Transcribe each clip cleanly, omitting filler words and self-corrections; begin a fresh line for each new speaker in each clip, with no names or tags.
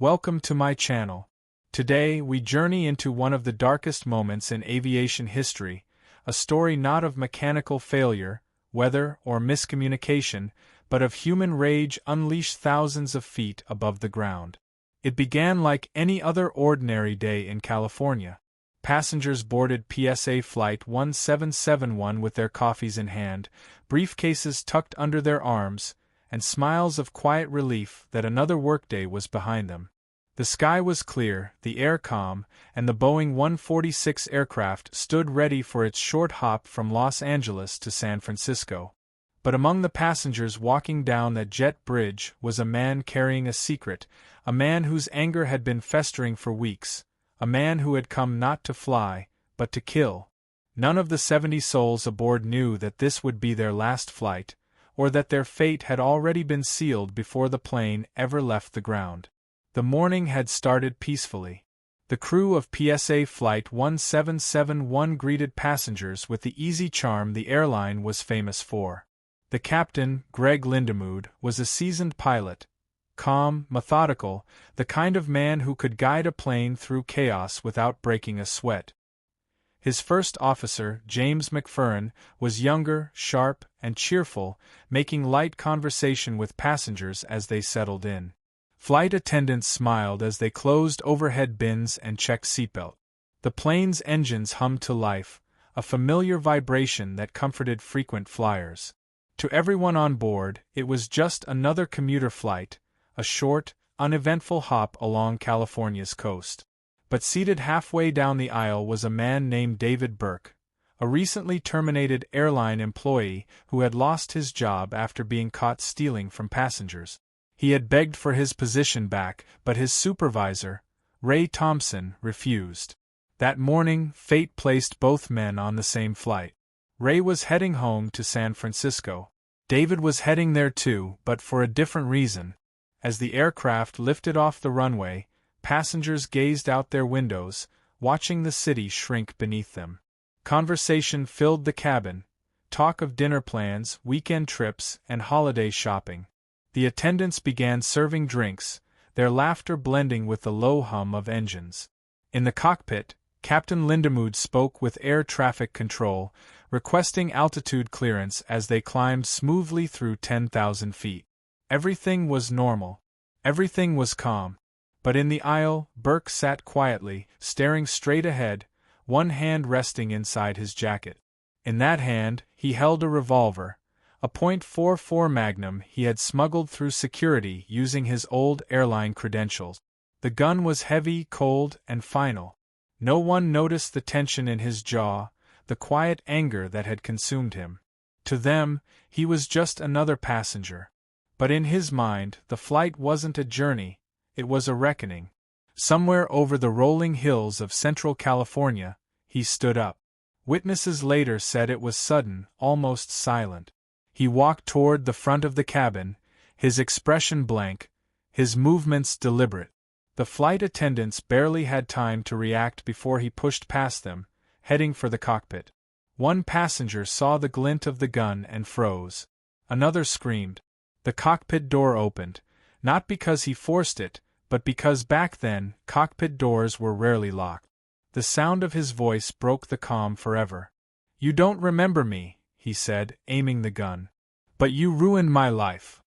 Welcome to my channel. Today we journey into one of the darkest moments in aviation history, a story not of mechanical failure, weather, or miscommunication, but of human rage unleashed thousands of feet above the ground. It began like any other ordinary day in California. Passengers boarded PSA Flight 1771 with their coffees in hand, briefcases tucked under their arms, and smiles of quiet relief that another workday was behind them. The sky was clear, the air calm, and the Boeing 146 aircraft stood ready for its short hop from Los Angeles to San Francisco. But among the passengers walking down that jet bridge was a man carrying a secret, a man whose anger had been festering for weeks, a man who had come not to fly, but to kill. None of the 70 souls aboard knew that this would be their last flight, or that their fate had already been sealed before the plane ever left the ground. The morning had started peacefully. The crew of PSA Flight 1771 greeted passengers with the easy charm the airline was famous for. The captain, Greg Lindemood, was a seasoned pilot, calm, methodical, the kind of man who could guide a plane through chaos without breaking a sweat. His first officer, James McFerrin, was younger, sharp, and cheerful, making light conversation with passengers as they settled in. Flight attendants smiled as they closed overhead bins and checked seatbelt. The plane's engines hummed to life, a familiar vibration that comforted frequent flyers. To everyone on board, it was just another commuter flight, a short, uneventful hop along California's coast. But seated halfway down the aisle was a man named David Burke, a recently terminated airline employee who had lost his job after being caught stealing from passengers. He had begged for his position back, but his supervisor, Ray Thompson, refused. That morning, fate placed both men on the same flight. Ray was heading home to San Francisco. David was heading there too, but for a different reason. As the aircraft lifted off the runway, passengers gazed out their windows, watching the city shrink beneath them. Conversation filled the cabin, talk of dinner plans, weekend trips, and holiday shopping. The attendants began serving drinks, their laughter blending with the low hum of engines. In the cockpit, Captain Lindemood spoke with air traffic control, requesting altitude clearance as they climbed smoothly through 10,000 feet. Everything was normal. Everything was calm. But in the aisle, Burke sat quietly, staring straight ahead, one hand resting inside his jacket. In that hand, he held a revolver, a .44 Magnum he had smuggled through security using his old airline credentials. The gun was heavy, cold, and final. No one noticed the tension in his jaw, the quiet anger that had consumed him. To them, he was just another passenger. But in his mind, the flight wasn't a journey, it was a reckoning. Somewhere over the rolling hills of Central California, he stood up. Witnesses later said it was sudden, almost silent. He walked toward the front of the cabin, his expression blank, his movements deliberate. The flight attendants barely had time to react before he pushed past them, heading for the cockpit. One passenger saw the glint of the gun and froze. Another screamed. The cockpit door opened, not because he forced it, but because back then, cockpit doors were rarely locked. The sound of his voice broke the calm forever. "You don't remember me," he said, aiming the gun. "But you ruined my life."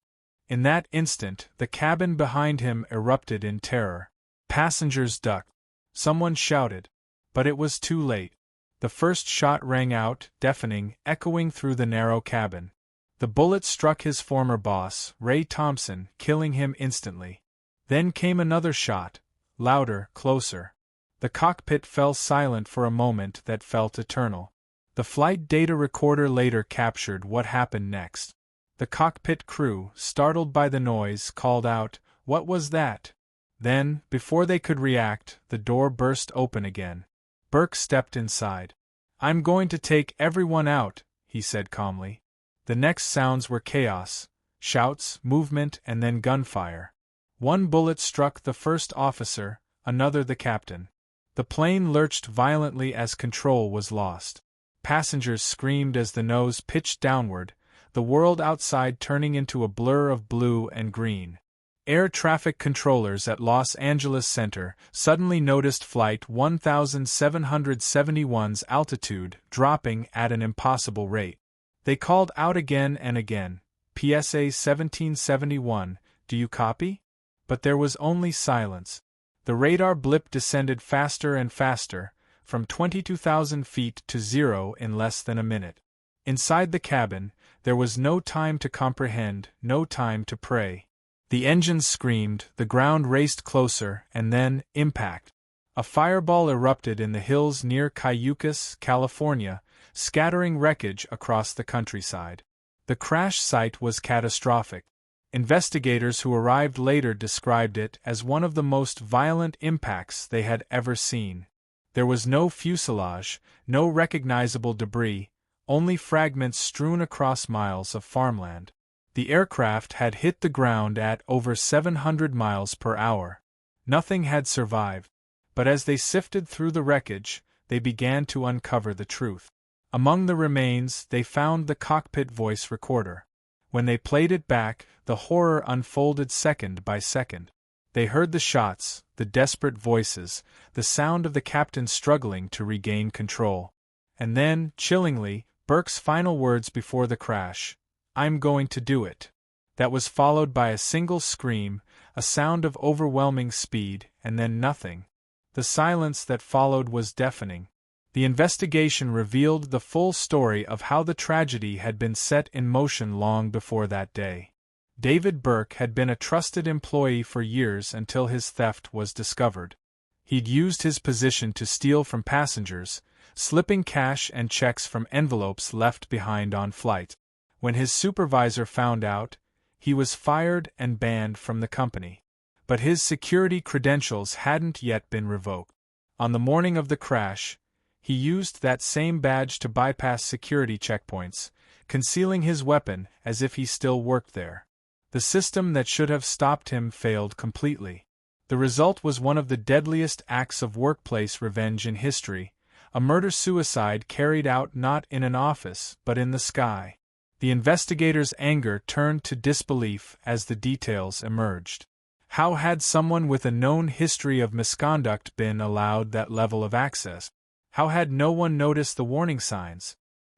In that instant, the cabin behind him erupted in terror. Passengers ducked. Someone shouted. But it was too late. The first shot rang out, deafening, echoing through the narrow cabin. The bullet struck his former boss, Ray Thompson, killing him instantly. Then came another shot, louder, closer. The cockpit fell silent for a moment that felt eternal. The flight data recorder later captured what happened next. The cockpit crew, startled by the noise, called out, "What was that?" Then, before they could react, the door burst open again. Burke stepped inside. "I'm going to take everyone out," he said calmly. The next sounds were chaos, shouts, movement, and then gunfire. One bullet struck the first officer, another the captain. The plane lurched violently as control was lost. Passengers screamed as the nose pitched downward, the world outside turning into a blur of blue and green. Air traffic controllers at Los Angeles Center suddenly noticed Flight 1771's altitude dropping at an impossible rate. They called out again and again, "PSA 1771, do you copy?" But there was only silence. The radar blip descended faster and faster, from 22,000 feet to zero in less than a minute. Inside the cabin, there was no time to comprehend, no time to pray. The engines screamed, the ground raced closer, and then, impact. A fireball erupted in the hills near Cayucas, California, scattering wreckage across the countryside. The crash site was catastrophic. Investigators who arrived later described it as one of the most violent impacts they had ever seen. There was no fuselage, no recognizable debris, only fragments strewn across miles of farmland. The aircraft had hit the ground at over 700 miles per hour. Nothing had survived. But as they sifted through the wreckage, they began to uncover the truth. Among the remains, they found the cockpit voice recorder. When they played it back, the horror unfolded second by second. They heard the shots, the desperate voices, the sound of the captain struggling to regain control. And then, chillingly, Burke's final words before the crash, "I'm going to do it." That was followed by a single scream, a sound of overwhelming speed, and then nothing. The silence that followed was deafening. The investigation revealed the full story of how the tragedy had been set in motion long before that day. David Burke had been a trusted employee for years until his theft was discovered. He'd used his position to steal from passengers, slipping cash and checks from envelopes left behind on flight. When his supervisor found out, he was fired and banned from the company. But his security credentials hadn't yet been revoked. On the morning of the crash, he used that same badge to bypass security checkpoints, concealing his weapon as if he still worked there. The system that should have stopped him failed completely. The result was one of the deadliest acts of workplace revenge in history, a murder-suicide carried out not in an office but in the sky. The investigators' anger turned to disbelief as the details emerged. How had someone with a known history of misconduct been allowed that level of access? How had no one noticed the warning signs?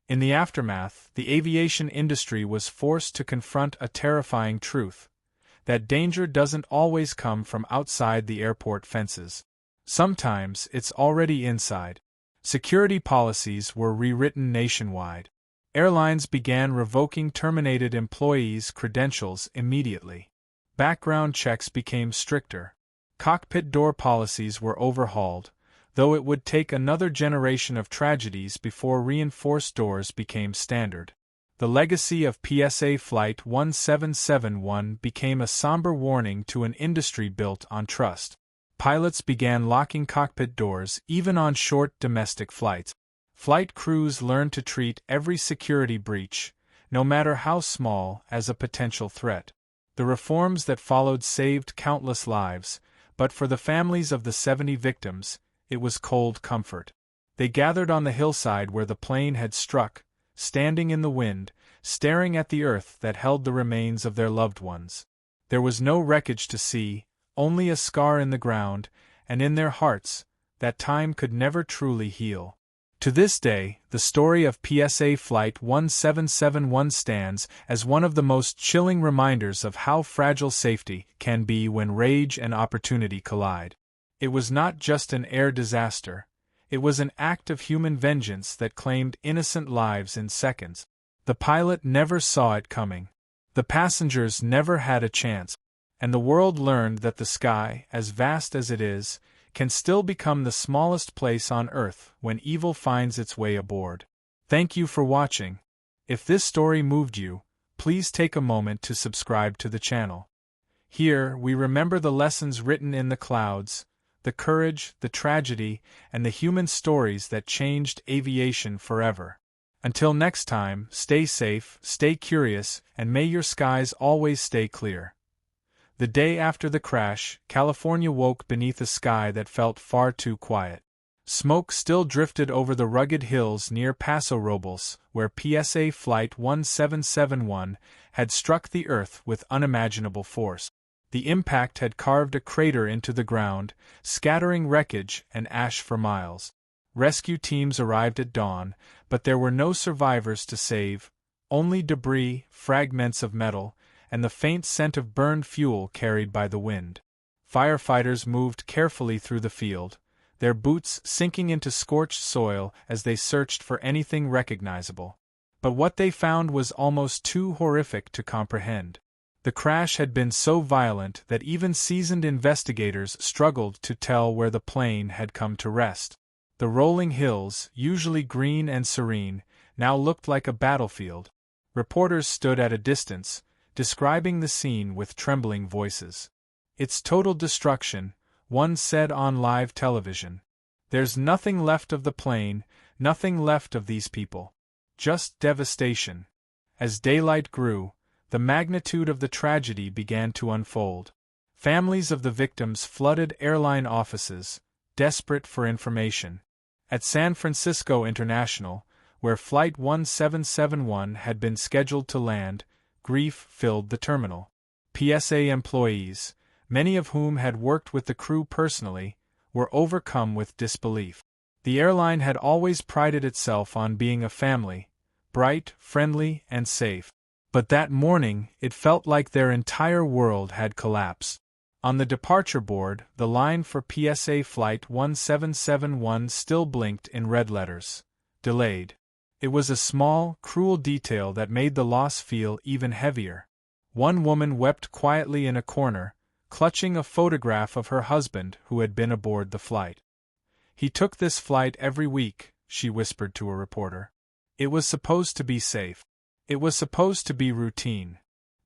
In the aftermath, the aviation industry was forced to confront a terrifying truth: that danger doesn't always come from outside the airport fences. Sometimes it's already inside. Security policies were rewritten nationwide. Airlines began revoking terminated employees' credentials immediately. Background checks became stricter. Cockpit door policies were overhauled, though it would take another generation of tragedies before reinforced doors became standard. The legacy of PSA Flight 1771 became a somber warning to an industry built on trust. Pilots began locking cockpit doors even on short domestic flights. Flight crews learned to treat every security breach, no matter how small, as a potential threat. The reforms that followed saved countless lives, but for the families of the 70 victims, it was cold comfort. They gathered on the hillside where the plane had struck, standing in the wind, staring at the earth that held the remains of their loved ones. There was no wreckage to see, only a scar in the ground, and in their hearts, that time could never truly heal. To this day, the story of PSA Flight 1771 stands as one of the most chilling reminders of how fragile safety can be when rage and opportunity collide. It was not just an air disaster, it was an act of human vengeance that claimed innocent lives in seconds. The pilot never saw it coming. The passengers never had a chance. And the world learned that the sky, as vast as it is, can still become the smallest place on Earth when evil finds its way aboard. Thank you for watching. If this story moved you, please take a moment to subscribe to the channel. Here, we remember the lessons written in the clouds, the courage, the tragedy, and the human stories that changed aviation forever. Until next time, stay safe, stay curious, and may your skies always stay clear. The day after the crash, California woke beneath a sky that felt far too quiet. Smoke still drifted over the rugged hills near Paso Robles, where PSA Flight 1771 had struck the earth with unimaginable force. The impact had carved a crater into the ground, scattering wreckage and ash for miles. Rescue teams arrived at dawn, but there were no survivors to save, only debris, fragments of metal, and the faint scent of burned fuel carried by the wind. Firefighters moved carefully through the field, their boots sinking into scorched soil as they searched for anything recognizable. But what they found was almost too horrific to comprehend. The crash had been so violent that even seasoned investigators struggled to tell where the plane had come to rest. The rolling hills, usually green and serene, now looked like a battlefield. Reporters stood at a distance, describing the scene with trembling voices. "It's total destruction," one said on live television. "There's nothing left of the plane, nothing left of these people. Just devastation." As daylight grew, the magnitude of the tragedy began to unfold. Families of the victims flooded airline offices, desperate for information. At San Francisco International, where Flight 1771 had been scheduled to land, grief filled the terminal. PSA employees, many of whom had worked with the crew personally, were overcome with disbelief. The airline had always prided itself on being a family, bright, friendly, and safe. But that morning, it felt like their entire world had collapsed. On the departure board, the line for PSA Flight 1771 still blinked in red letters. Delayed. It was a small, cruel detail that made the loss feel even heavier. One woman wept quietly in a corner, clutching a photograph of her husband who had been aboard the flight. "He took this flight every week," she whispered to a reporter. "It was supposed to be safe. It was supposed to be routine."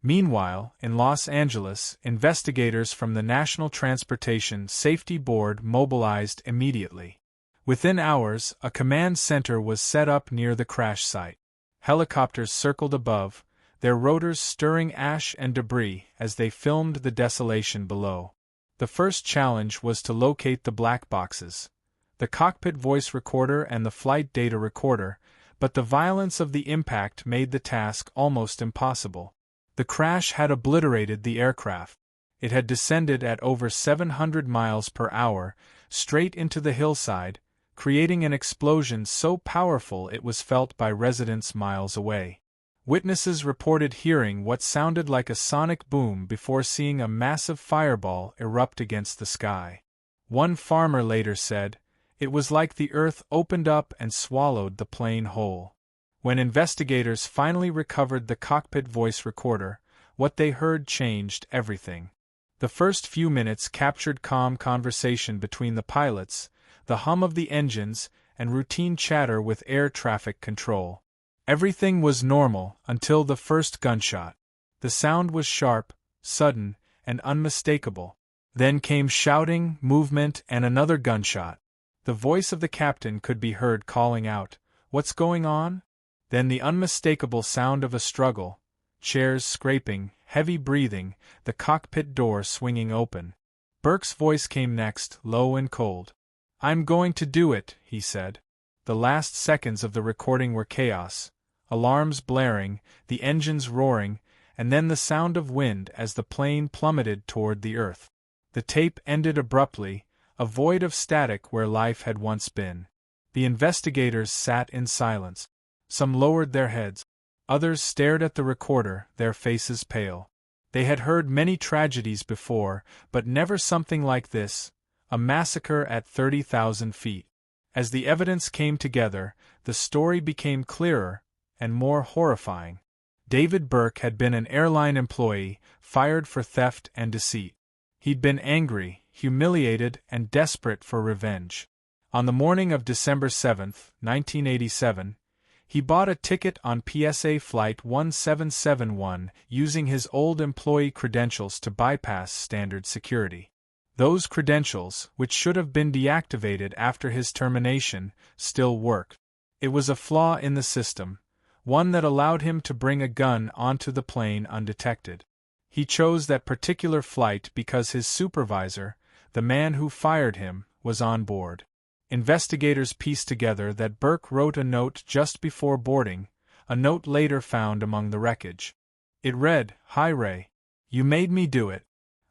Meanwhile, in Los Angeles, investigators from the National Transportation Safety Board mobilized immediately. Within hours, a command center was set up near the crash site. Helicopters circled above, their rotors stirring ash and debris as they filmed the desolation below. The first challenge was to locate the black boxes, the cockpit voice recorder and the flight data recorder, but the violence of the impact made the task almost impossible. The crash had obliterated the aircraft. It had descended at over 700 miles per hour, straight into the hillside, creating an explosion so powerful it was felt by residents miles away. Witnesses reported hearing what sounded like a sonic boom before seeing a massive fireball erupt against the sky. One farmer later said, "It was like the earth opened up and swallowed the plane whole." When investigators finally recovered the cockpit voice recorder, what they heard changed everything. The first few minutes captured calm conversation between the pilots, the hum of the engines, and routine chatter with air traffic control. Everything was normal until the first gunshot. The sound was sharp, sudden, and unmistakable. Then came shouting, movement, and another gunshot. The voice of the captain could be heard calling out, "What's going on?" Then the unmistakable sound of a struggle, chairs scraping, heavy breathing, the cockpit door swinging open. Burke's voice came next, low and cold. "I'm going to do it," he said. The last seconds of the recording were chaos, alarms blaring, the engines roaring, and then the sound of wind as the plane plummeted toward the earth. The tape ended abruptly, a void of static where life had once been. The investigators sat in silence. Some lowered their heads. Others stared at the recorder, their faces pale. They had heard many tragedies before, but never something like this, a massacre at 30,000 feet. As the evidence came together, the story became clearer and more horrifying. David Burke had been an airline employee, fired for theft and deceit. He'd been angry, humiliated, and desperate for revenge. On the morning of December 7, 1987, he bought a ticket on PSA Flight 1771 using his old employee credentials to bypass standard security. Those credentials, which should have been deactivated after his termination, still worked. It was a flaw in the system, one that allowed him to bring a gun onto the plane undetected. He chose that particular flight because his supervisor, the man who fired him, was on board. Investigators pieced together that Burke wrote a note just before boarding, a note later found among the wreckage. It read, "Hi Ray. You made me do it.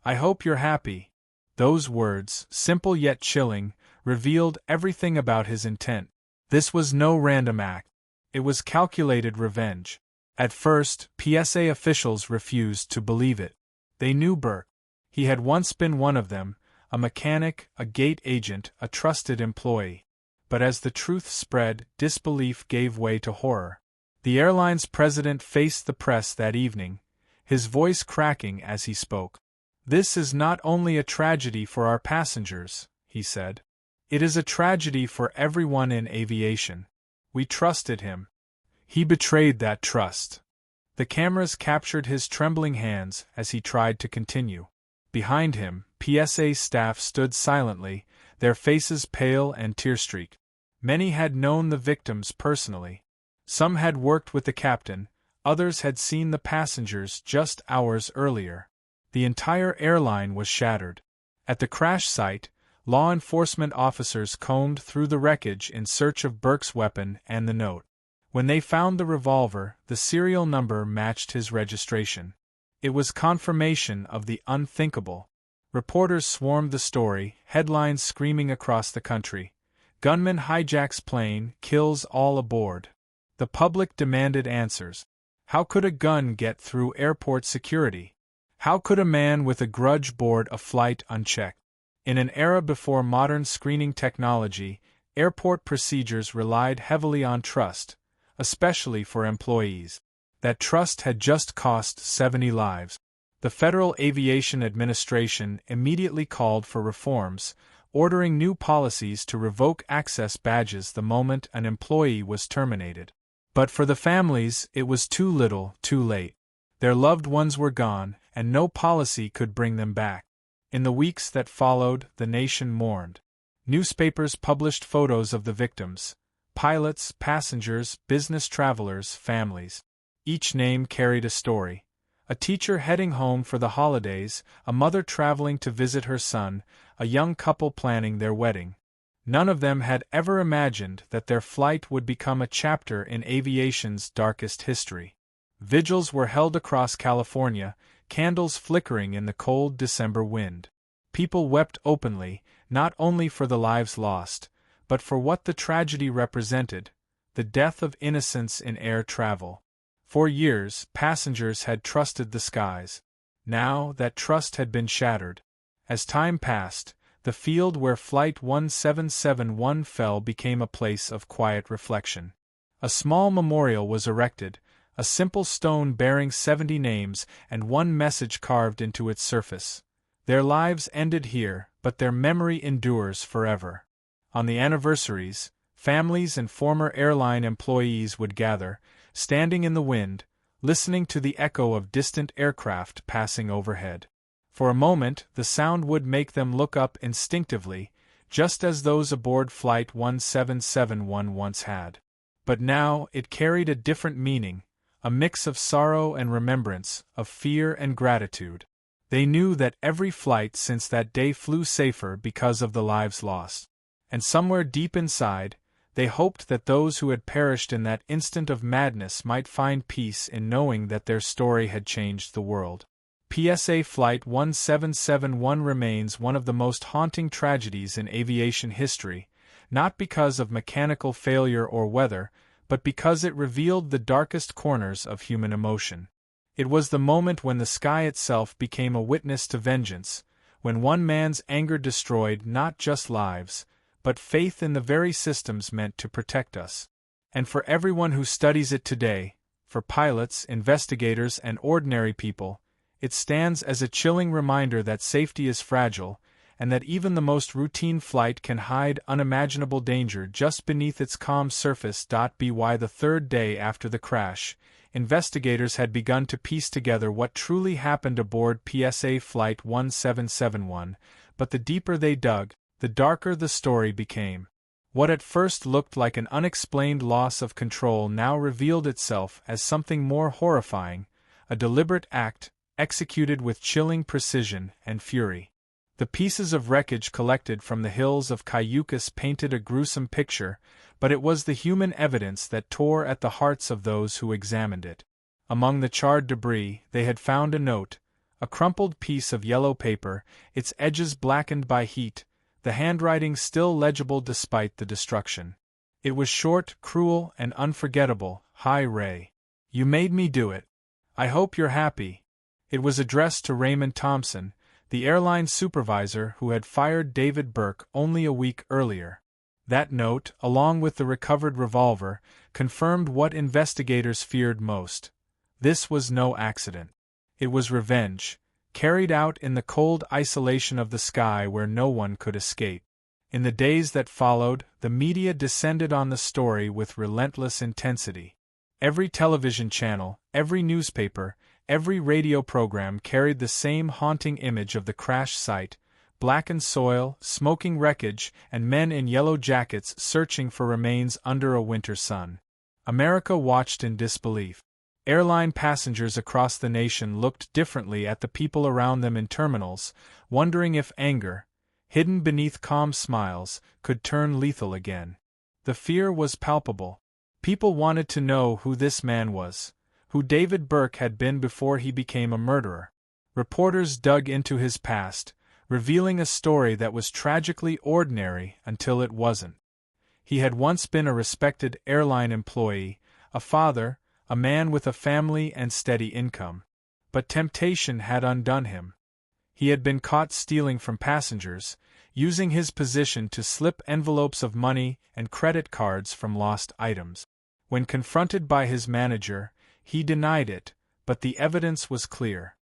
I hope you're happy." Those words, simple yet chilling, revealed everything about his intent. This was no random act. It was calculated revenge. At first, PSA officials refused to believe it. They knew Burke. He had once been one of them, a mechanic, a gate agent, a trusted employee. But as the truth spread, disbelief gave way to horror. The airline's president faced the press that evening, his voice cracking as he spoke. "This is not only a tragedy for our passengers," he said. "It is a tragedy for everyone in aviation. We trusted him. He betrayed that trust." The cameras captured his trembling hands as he tried to continue. Behind him, PSA staff stood silently, their faces pale and tear-streaked. Many had known the victims personally. Some had worked with the captain, others had seen the passengers just hours earlier. The entire airline was shattered. At the crash site, law enforcement officers combed through the wreckage in search of Burke's weapon and the note. When they found the revolver, the serial number matched his registration. It was confirmation of the unthinkable. Reporters swarmed the story, headlines screaming across the country. "Gunman hijacks plane, kills all aboard." The public demanded answers. How could a gun get through airport security? How could a man with a grudge board a flight unchecked? In an era before modern screening technology, airport procedures relied heavily on trust, especially for employees. That trust had just cost 70 lives. The Federal Aviation Administration immediately called for reforms, ordering new policies to revoke access badges the moment an employee was terminated. But for the families, it was too little, too late. Their loved ones were gone, and no policy could bring them back. In the weeks that followed, the nation mourned. Newspapers published photos of the victims: pilots, passengers, business travelers, families. Each name carried a story. A teacher heading home for the holidays, a mother traveling to visit her son, a young couple planning their wedding. None of them had ever imagined that their flight would become a chapter in aviation's darkest history. Vigils were held across California, candles flickering in the cold December wind. People wept openly, not only for the lives lost, but for what the tragedy represented: the death of innocence in air travel. For years, passengers had trusted the skies. Now, that trust had been shattered. As time passed, the field where Flight 1771 fell became a place of quiet reflection. A small memorial was erected, a simple stone bearing 70 names and one message carved into its surface. Their lives ended here, but their memory endures forever. On the anniversaries, families and former airline employees would gather, standing in the wind, listening to the echo of distant aircraft passing overhead. For a moment, the sound would make them look up instinctively, just as those aboard Flight 1771 once had. But now, it carried a different meaning, a mix of sorrow and remembrance, of fear and gratitude. They knew that every flight since that day flew safer because of the lives lost. And somewhere deep inside, they hoped that those who had perished in that instant of madness might find peace in knowing that their story had changed the world. PSA Flight 1771 remains one of the most haunting tragedies in aviation history, not because of mechanical failure or weather, but because it revealed the darkest corners of human emotion. It was the moment when the sky itself became a witness to vengeance, when one man's anger destroyed not just lives, but faith in the very systems meant to protect us. And for everyone who studies it today, for pilots, investigators, and ordinary people, it stands as a chilling reminder that safety is fragile, and that even the most routine flight can hide unimaginable danger just beneath its calm surface. By the third day after the crash, investigators had begun to piece together what truly happened aboard PSA Flight 1771, but the deeper they dug, the darker the story became. What at first looked like an unexplained loss of control now revealed itself as something more horrifying, a deliberate act, executed with chilling precision and fury. The pieces of wreckage collected from the hills of Cayucas painted a gruesome picture, but it was the human evidence that tore at the hearts of those who examined it. Among the charred debris, they had found a note, A crumpled piece of yellow paper, its edges blackened by heat, the handwriting still legible despite the destruction. It was short, cruel, and unforgettable. "Hi, Ray. You made me do it. I hope you're happy." It was addressed to Raymond Thompson, the airline supervisor who had fired David Burke only a week earlier. That note, along with the recovered revolver, confirmed what investigators feared most. This was no accident. It was revenge, carried out in the cold isolation of the sky where no one could escape. In the days that followed, the media descended on the story with relentless intensity. Every television channel, every newspaper, every radio program carried the same haunting image of the crash site: blackened soil, smoking wreckage, and men in yellow jackets searching for remains under a winter sun. America watched in disbelief. Airline passengers across the nation looked differently at the people around them in terminals, wondering if anger, hidden beneath calm smiles, could turn lethal again. The fear was palpable. People wanted to know who this man was, who David Burke had been before he became a murderer. Reporters dug into his past, revealing a story that was tragically ordinary until it wasn't. He had once been a respected airline employee, a father, a man with a family and steady income. But temptation had undone him. He had been caught stealing from passengers, using his position to slip envelopes of money and credit cards from lost items. When confronted by his manager, he denied it, but the evidence was clear.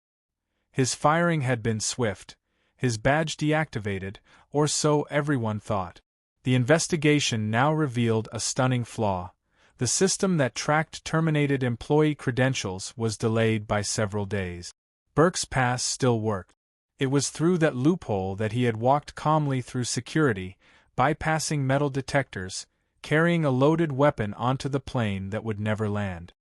His firing had been swift, his badge deactivated, or so everyone thought. The investigation now revealed a stunning flaw. The system that tracked terminated employee credentials was delayed by several days. Burke's pass still worked. It was through that loophole that he had walked calmly through security, bypassing metal detectors, carrying a loaded weapon onto the plane that would never land.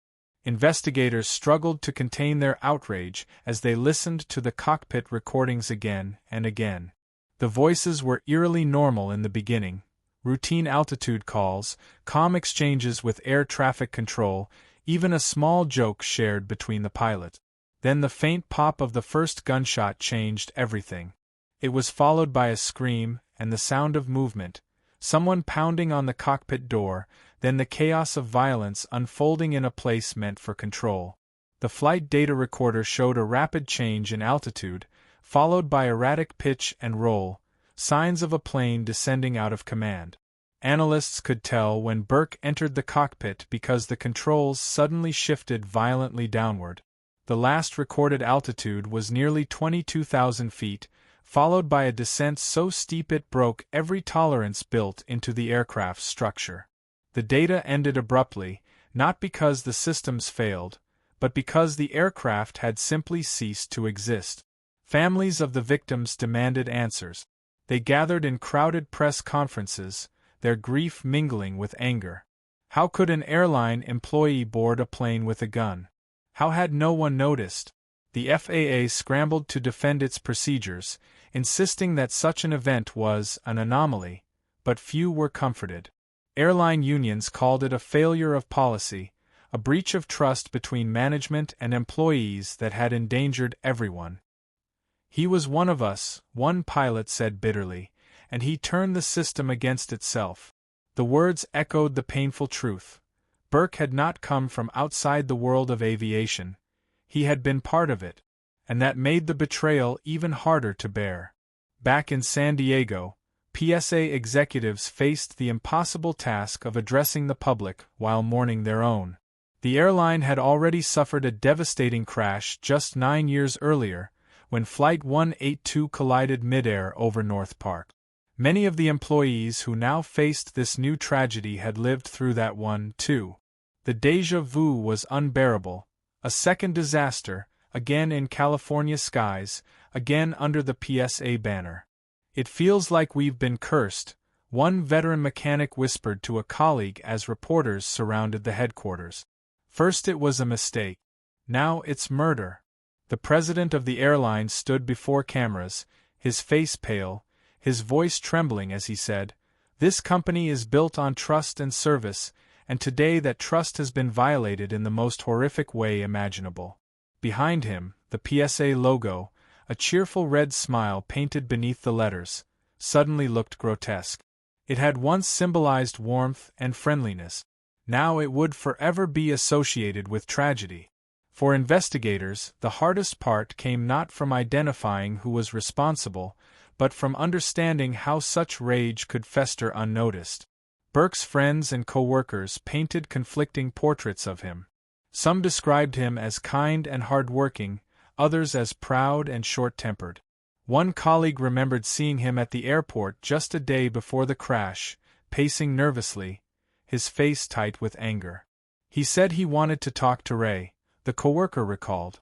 Investigators struggled to contain their outrage as they listened to the cockpit recordings again and again. The voices were eerily normal in the beginning. Routine altitude calls, calm exchanges with air traffic control, even a small joke shared between the pilots. Then the faint pop of the first gunshot changed everything. It was followed by a scream and the sound of movement, someone pounding on the cockpit door, then the chaos of violence unfolding in a place meant for control. The flight data recorder showed a rapid change in altitude, followed by erratic pitch and roll, signs of a plane descending out of command. Analysts could tell when Burke entered the cockpit because the controls suddenly shifted violently downward. The last recorded altitude was nearly 22,000 feet, followed by a descent so steep it broke every tolerance built into the aircraft's structure. The data ended abruptly, not because the systems failed, but because the aircraft had simply ceased to exist. Families of the victims demanded answers. They gathered in crowded press conferences, their grief mingling with anger. How could an airline employee board a plane with a gun? How had no one noticed? The FAA scrambled to defend its procedures, insisting that such an event was an anomaly, but few were comforted. Airline unions called it a failure of policy, a breach of trust between management and employees that had endangered everyone. "He was one of us," one pilot said bitterly, "and he turned the system against itself." The words echoed the painful truth. Burke had not come from outside the world of aviation. He had been part of it, and that made the betrayal even harder to bear. Back in San Diego, PSA executives faced the impossible task of addressing the public while mourning their own. The airline had already suffered a devastating crash just 9 years earlier, when Flight 182 collided midair over North Park. Many of the employees who now faced this new tragedy had lived through that one, too. The déjà vu was unbearable. A second disaster, again in California skies, again under the PSA banner. "It feels like we've been cursed," one veteran mechanic whispered to a colleague as reporters surrounded the headquarters. "First it was a mistake. Now it's murder." The president of the airline stood before cameras, his face pale, his voice trembling as he said, "This company is built on trust and service, and today that trust has been violated in the most horrific way imaginable." Behind him, the the PSA logo, a cheerful red smile painted beneath the letters, suddenly looked grotesque. It had once symbolized warmth and friendliness. Now it would forever be associated with tragedy. For investigators, the hardest part came not from identifying who was responsible, but from understanding how such rage could fester unnoticed. Burke's friends and co-workers painted conflicting portraits of him. Some described him as kind and hard-working, others as proud and short-tempered. One colleague remembered seeing him at the airport just a day before the crash, pacing nervously, his face tight with anger. He said he wanted to talk to Ray, the coworker recalled.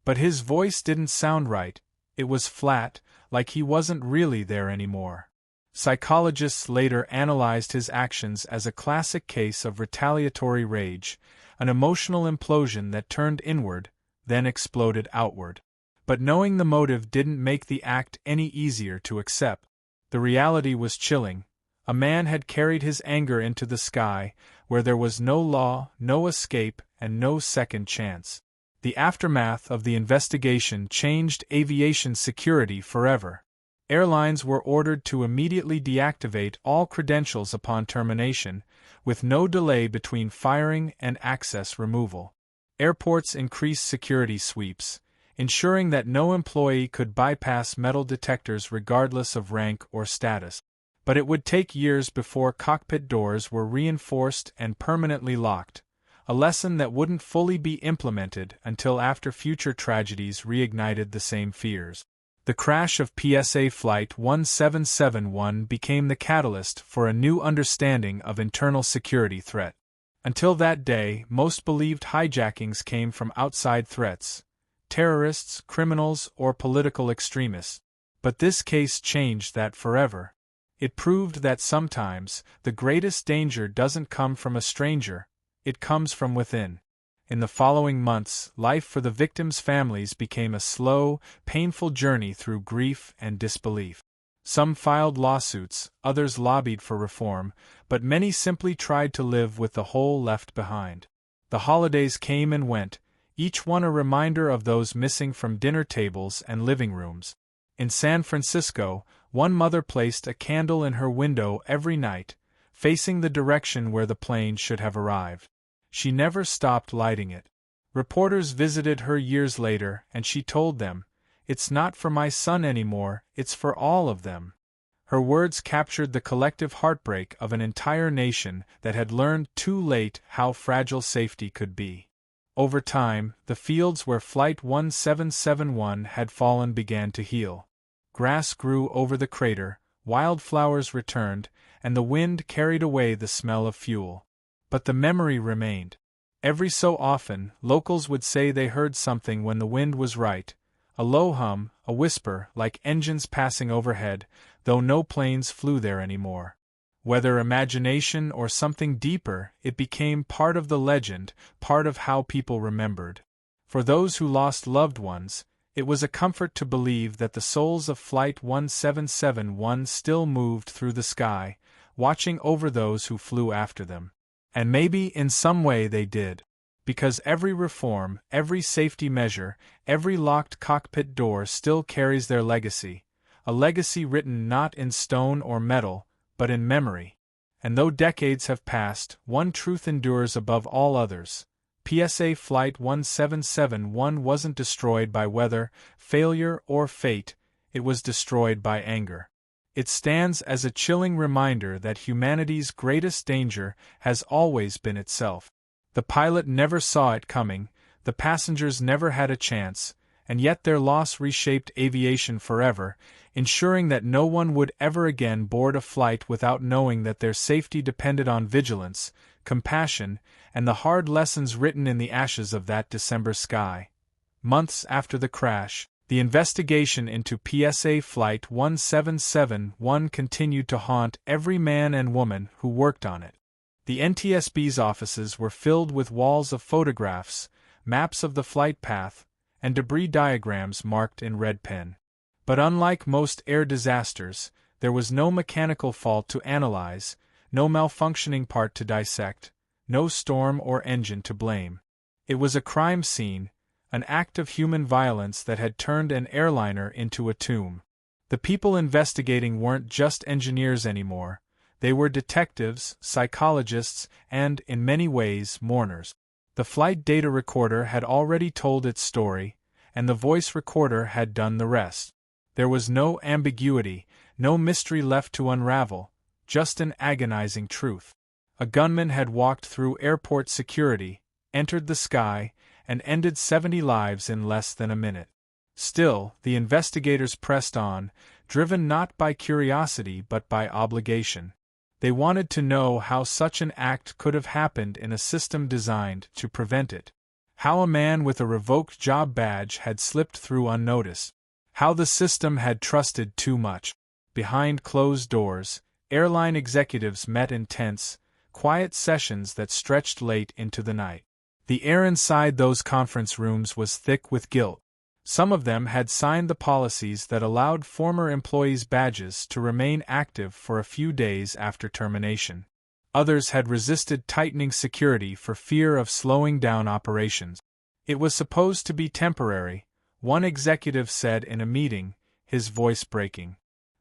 But his voice didn't sound right, it was flat, like he wasn't really there anymore. Psychologists later analyzed his actions as a classic case of retaliatory rage, an emotional implosion that turned inward, then exploded outward. But knowing the motive didn't make the act any easier to accept. The reality was chilling. A man had carried his anger into the sky, where there was no law, no escape, and no second chance. The aftermath of the investigation changed aviation security forever. Airlines were ordered to immediately deactivate all credentials upon termination, with no delay between firing and access removal. Airports increased security sweeps, ensuring that no employee could bypass metal detectors regardless of rank or status. But it would take years before cockpit doors were reinforced and permanently locked, a lesson that wouldn't fully be implemented until after future tragedies reignited the same fears. The crash of PSA Flight 1771 became the catalyst for a new understanding of internal security threat. Until that day, most believed hijackings came from outside threats, terrorists, criminals, or political extremists. But this case changed that forever. It proved that sometimes, the greatest danger doesn't come from a stranger, it comes from within. In the following months, life for the victims' families became a slow, painful journey through grief and disbelief. Some filed lawsuits, others lobbied for reform, but many simply tried to live with the whole left behind. The holidays came and went, each one a reminder of those missing from dinner tables and living rooms. In San Francisco, one mother placed a candle in her window every night, facing the direction where the plane should have arrived. She never stopped lighting it. Reporters visited her years later, and she told them, "It's not for my son anymore, it's for all of them." Her words captured the collective heartbreak of an entire nation that had learned too late how fragile safety could be. Over time, the fields where Flight 1771 had fallen began to heal. Grass grew over the crater, wildflowers returned, and the wind carried away the smell of fuel. But the memory remained. Every so often, locals would say they heard something when the wind was right, a low hum, a whisper, like engines passing overhead, though no planes flew there anymore. Whether imagination or something deeper, it became part of the legend, part of how people remembered. For those who lost loved ones, it was a comfort to believe that the souls of Flight 1771 still moved through the sky, watching over those who flew after them. And maybe in some way they did. Because every reform, every safety measure, every locked cockpit door still carries their legacy, a legacy written not in stone or metal, but in memory. And though decades have passed, one truth endures above all others. PSA Flight 1771 wasn't destroyed by weather, failure, or fate, it was destroyed by anger. It stands as a chilling reminder that humanity's greatest danger has always been itself. The pilot never saw it coming, the passengers never had a chance, and yet their loss reshaped aviation forever, ensuring that no one would ever again board a flight without knowing that their safety depended on vigilance, compassion, and the hard lessons written in the ashes of that December sky. Months after the crash, the investigation into PSA Flight 1771 continued to haunt every man and woman who worked on it. The NTSB's offices were filled with walls of photographs, maps of the flight path, and debris diagrams marked in red pen. But unlike most air disasters, there was no mechanical fault to analyze, no malfunctioning part to dissect, no storm or engine to blame. It was a crime scene, an act of human violence that had turned an airliner into a tomb. The people investigating weren't just engineers anymore, they were detectives, psychologists, and, in many ways, mourners. The flight data recorder had already told its story, and the voice recorder had done the rest. There was no ambiguity, no mystery left to unravel, just an agonizing truth. A gunman had walked through airport security, entered the sky, and ended 70 lives in less than a minute. Still, the investigators pressed on, driven not by curiosity but by obligation. They wanted to know how such an act could have happened in a system designed to prevent it. How a man with a revoked job badge had slipped through unnoticed. How the system had trusted too much. Behind closed doors, airline executives met in tense, quiet sessions that stretched late into the night. The air inside those conference rooms was thick with guilt. Some of them had signed the policies that allowed former employees' badges to remain active for a few days after termination. Others had resisted tightening security for fear of slowing down operations. It was supposed to be temporary, one executive said in a meeting, his voice breaking.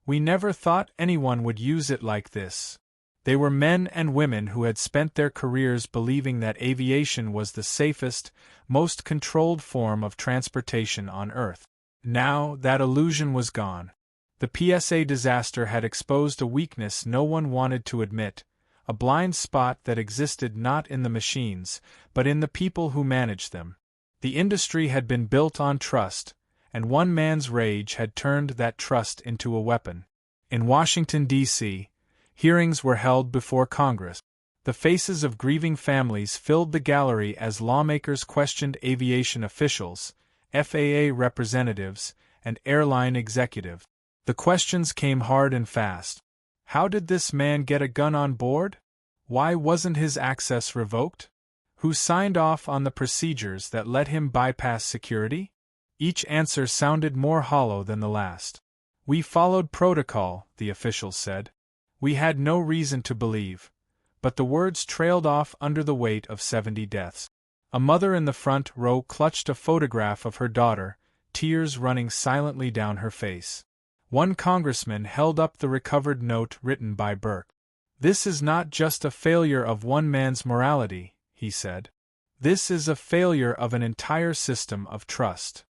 We never thought anyone would use it like this. They were men and women who had spent their careers believing that aviation was the safest, most controlled form of transportation on Earth. Now, that illusion was gone. The PSA disaster had exposed a weakness no one wanted to admit, a blind spot that existed not in the machines, but in the people who managed them. The industry had been built on trust, and one man's rage had turned that trust into a weapon. In Washington, D.C., hearings were held before Congress. The faces of grieving families filled the gallery as lawmakers questioned aviation officials, FAA representatives, and airline executives. The questions came hard and fast. How did this man get a gun on board? Why wasn't his access revoked? Who signed off on the procedures that let him bypass security? Each answer sounded more hollow than the last. We followed protocol, the officials said. We had no reason to believe. But the words trailed off under the weight of 70 deaths. A mother in the front row clutched a photograph of her daughter, tears running silently down her face. One congressman held up the recovered note written by Burke. This is not just a failure of one man's morality, he said. This is a failure of an entire system of trust.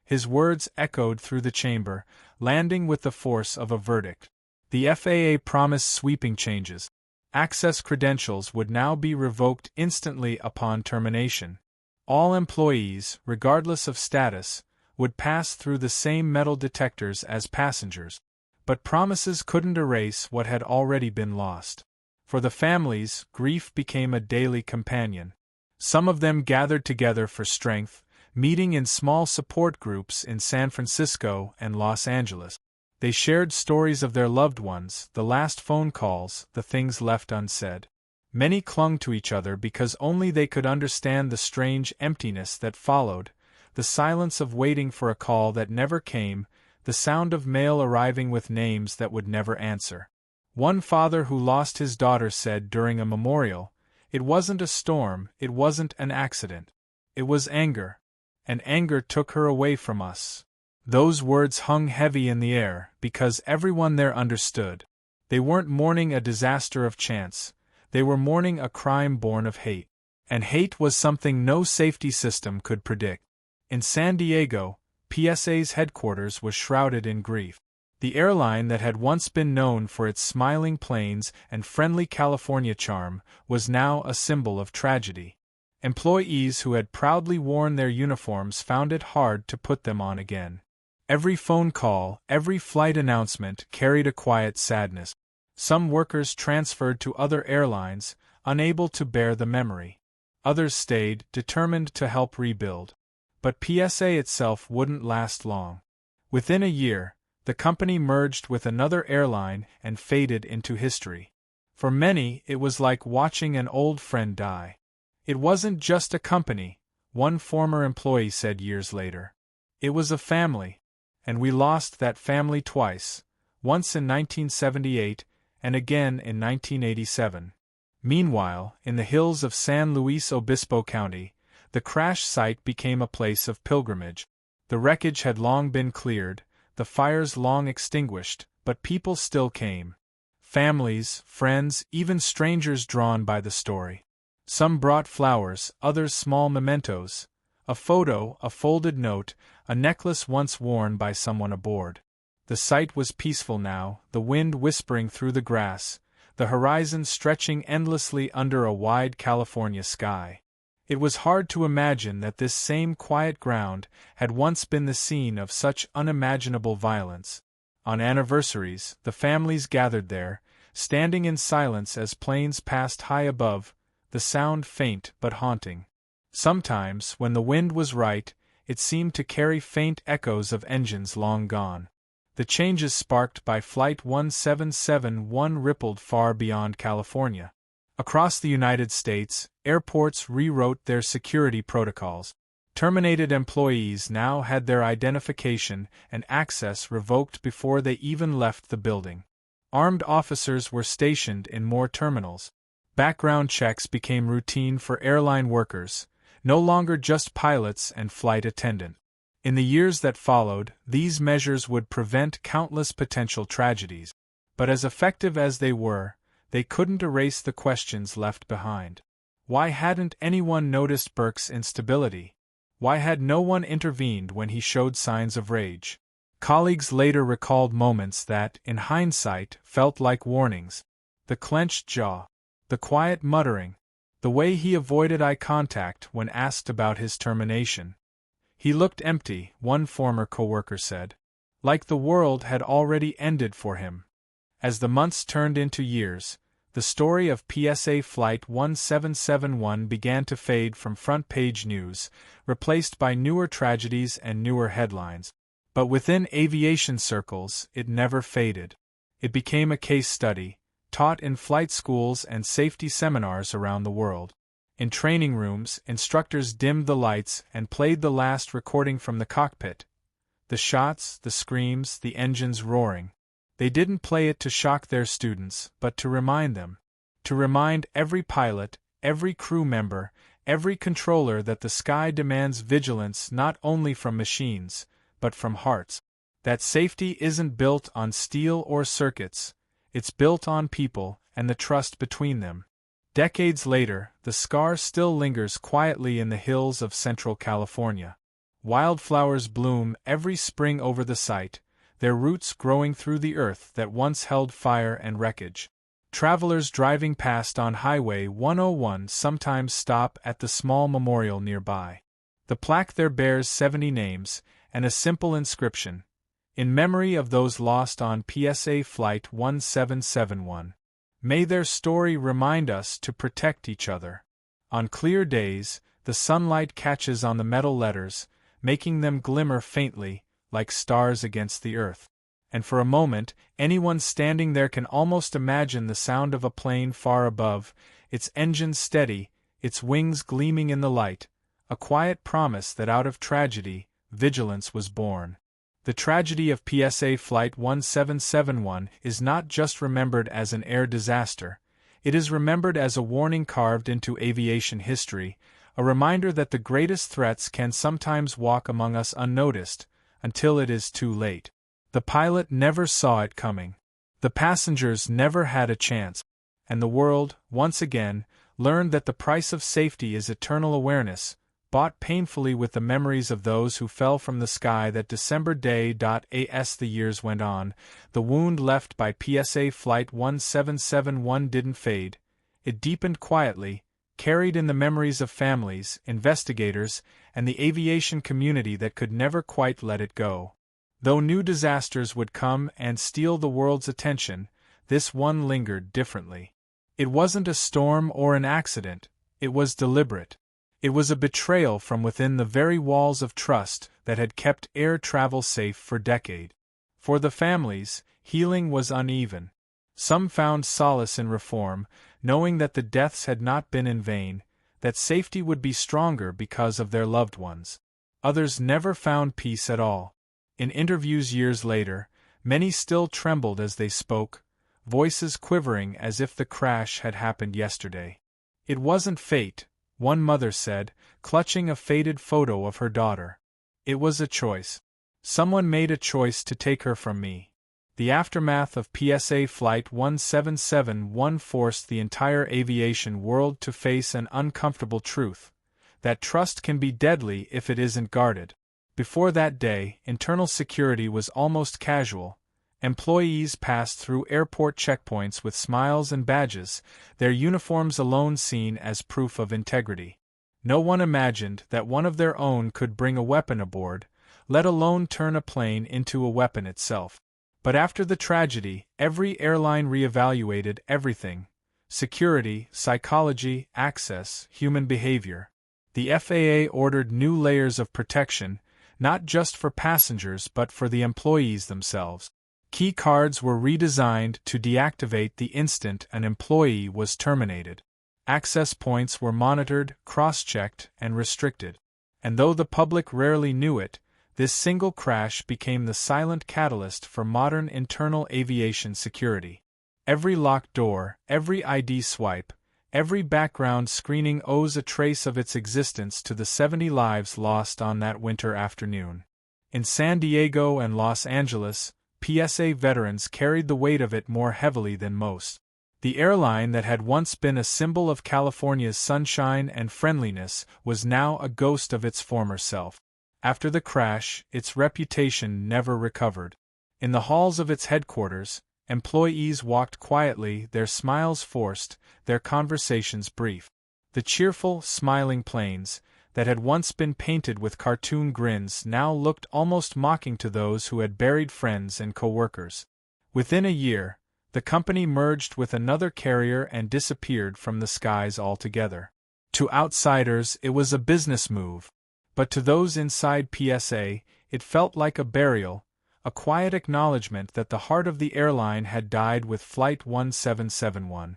His words echoed through the chamber, landing with the force of a verdict. The FAA promised sweeping changes. Access credentials would now be revoked instantly upon termination. All employees, regardless of status, would pass through the same metal detectors as passengers. But promises couldn't erase what had already been lost. For the families, grief became a daily companion. Some of them gathered together for strength, meeting in small support groups in San Francisco and Los Angeles. They shared stories of their loved ones, the last phone calls, the things left unsaid. Many clung to each other because only they could understand the strange emptiness that followed, the silence of waiting for a call that never came, the sound of mail arriving with names that would never answer. One father who lost his daughter said during a memorial, "It wasn't a storm, it wasn't an accident. It was anger. And anger took her away from us." Those words hung heavy in the air, because everyone there understood. They weren't mourning a disaster of chance, they were mourning a crime born of hate. And hate was something no safety system could predict. In San Diego, PSA's headquarters was shrouded in grief. The airline that had once been known for its smiling planes and friendly California charm was now a symbol of tragedy. Employees who had proudly worn their uniforms found it hard to put them on again. Every phone call, every flight announcement carried a quiet sadness. Some workers transferred to other airlines, unable to bear the memory. Others stayed, determined to help rebuild. But PSA itself wouldn't last long. Within a year, the company merged with another airline and faded into history. For many, it was like watching an old friend die. It wasn't just a company, one former employee said years later. It was a family. And we lost that family twice, once in 1978 and again in 1987. Meanwhile, in the hills of San Luis Obispo County, The crash site became a place of pilgrimage. The wreckage had long been cleared, the fires long extinguished, but people still came. Families, friends, even strangers drawn by the story. Some brought flowers, others small mementos. A photo, a folded note, a necklace once worn by someone aboard. The site was peaceful now, the wind whispering through the grass, the horizon stretching endlessly under a wide California sky. It was hard to imagine that this same quiet ground had once been the scene of such unimaginable violence. On anniversaries, the families gathered there, standing in silence as planes passed high above, the sound faint but haunting. Sometimes, when the wind was right, it seemed to carry faint echoes of engines long gone. The changes sparked by Flight 1771 rippled far beyond California. Across the United States, airports rewrote their security protocols. Terminated employees now had their identification and access revoked before they even left the building. Armed officers were stationed in more terminals. Background checks became routine for airline workers, no longer just pilots and flight attendants. In the years that followed, these measures would prevent countless potential tragedies. But as effective as they were, they couldn't erase the questions left behind. Why hadn't anyone noticed Burke's instability? Why had no one intervened when he showed signs of rage? Colleagues later recalled moments that, in hindsight, felt like warnings. The clenched jaw, the quiet muttering, the way he avoided eye contact when asked about his termination. He looked empty, one former coworker said. Like the world had already ended for him. As the months turned into years, the story of PSA Flight 1771 began to fade from front-page news, replaced by newer tragedies and newer headlines. But within aviation circles, it never faded. It became a case study, taught in flight schools and safety seminars around the world. In training rooms, instructors dimmed the lights and played the last recording from the cockpit. The shots, the screams, the engines roaring. They didn't play it to shock their students, but to remind them. To remind every pilot, every crew member, every controller that the sky demands vigilance not only from machines, but from hearts. That safety isn't built on steel or circuits, it's built on people and the trust between them. Decades later, the scar still lingers quietly in the hills of Central California. Wildflowers bloom every spring over the site, their roots growing through the earth that once held fire and wreckage. Travelers driving past on Highway 101 sometimes stop at the small memorial nearby. The plaque there bears 70 names, and a simple inscription, in memory of those lost on PSA Flight 1771. May their story remind us to protect each other. On clear days, the sunlight catches on the metal letters, making them glimmer faintly, like stars against the earth. And for a moment, anyone standing there can almost imagine the sound of a plane far above, its engines steady, its wings gleaming in the light, a quiet promise that out of tragedy, vigilance was born. The tragedy of PSA Flight 1771 is not just remembered as an air disaster, it is remembered as a warning carved into aviation history, a reminder that the greatest threats can sometimes walk among us unnoticed, until it is too late. The pilot never saw it coming. The passengers never had a chance. And the world, once again, learned that the price of safety is eternal awareness, bought painfully with the memories of those who fell from the sky that December day. As the years went on, the wound left by PSA Flight 1771 didn't fade. It deepened quietly, carried in the memories of families, investigators, and the aviation community that could never quite let it go. Though new disasters would come and steal the world's attention, this one lingered differently. It wasn't a storm or an accident, it was deliberate. It was a betrayal from within the very walls of trust that had kept air travel safe for decades. For the families, healing was uneven. Some found solace in reform, knowing that the deaths had not been in vain, that safety would be stronger because of their loved ones. Others never found peace at all. In interviews years later, many still trembled as they spoke, voices quivering as if the crash had happened yesterday. It wasn't fate, one mother said, clutching a faded photo of her daughter. It was a choice. Someone made a choice to take her from me. The aftermath of PSA Flight 1771 forced the entire aviation world to face an uncomfortable truth: that trust can be deadly if it isn't guarded. Before that day, internal security was almost casual. Employees passed through airport checkpoints with smiles and badges, their uniforms alone seen as proof of integrity. No one imagined that one of their own could bring a weapon aboard, let alone turn a plane into a weapon itself. But after the tragedy, every airline reevaluated everything: security, psychology, access, human behavior. The FAA ordered new layers of protection, not just for passengers but for the employees themselves. Key cards were redesigned to deactivate the instant an employee was terminated. Access points were monitored, cross-checked, and restricted. And though the public rarely knew it, this single crash became the silent catalyst for modern internal aviation security. Every locked door, every ID swipe, every background screening owes a trace of its existence to the 70 lives lost on that winter afternoon. In San Diego and Los Angeles, PSA veterans carried the weight of it more heavily than most. The airline that had once been a symbol of California's sunshine and friendliness was now a ghost of its former self. After the crash, its reputation never recovered. In the halls of its headquarters, employees walked quietly, their smiles forced, their conversations brief. The cheerful, smiling planes, that had once been painted with cartoon grins, now looked almost mocking to those who had buried friends and co-workers. Within a year, the company merged with another carrier and disappeared from the skies altogether. To outsiders, it was a business move. But to those inside PSA, it felt like a burial, a quiet acknowledgement that the heart of the airline had died with Flight 1771.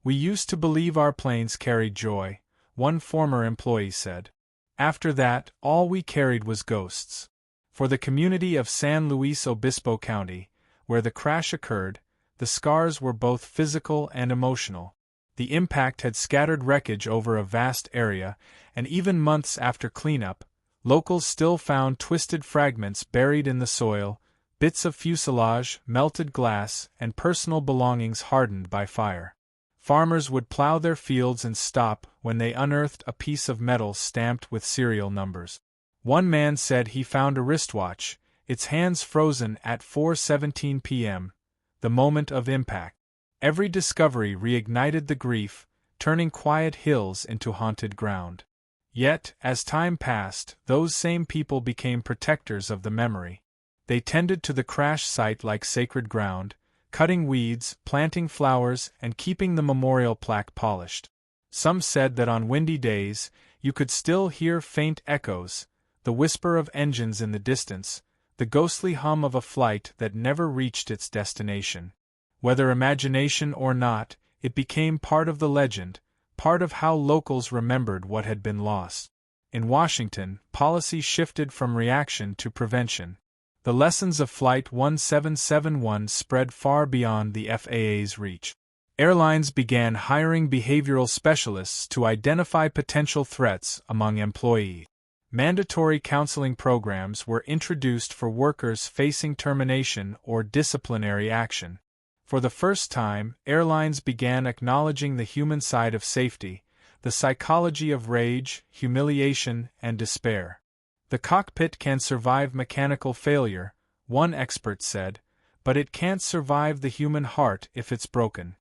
"We used to believe our planes carried joy," one former employee said. "After that, all we carried was ghosts." For the community of San Luis Obispo County, where the crash occurred, the scars were both physical and emotional. The impact had scattered wreckage over a vast area, and even months after cleanup, locals still found twisted fragments buried in the soil, bits of fuselage, melted glass, and personal belongings hardened by fire. Farmers would plow their fields and stop when they unearthed a piece of metal stamped with serial numbers. One man said he found a wristwatch, its hands frozen at 4:17 p.m., the moment of impact. Every discovery reignited the grief, turning quiet hills into haunted ground. Yet, as time passed, those same people became protectors of the memory. They tended to the crash site like sacred ground, cutting weeds, planting flowers, and keeping the memorial plaque polished. Some said that on windy days, you could still hear faint echoes, the whisper of engines in the distance, the ghostly hum of a flight that never reached its destination. Whether imagination or not, it became part of the legend, part of how locals remembered what had been lost. In Washington, policy shifted from reaction to prevention. The lessons of Flight 1771 spread far beyond the FAA's reach. Airlines began hiring behavioral specialists to identify potential threats among employees. Mandatory counseling programs were introduced for workers facing termination or disciplinary action. For the first time, airlines began acknowledging the human side of safety, the psychology of rage, humiliation, and despair. "The cockpit can survive mechanical failure," one expert said, "but it can't survive the human heart if it's broken."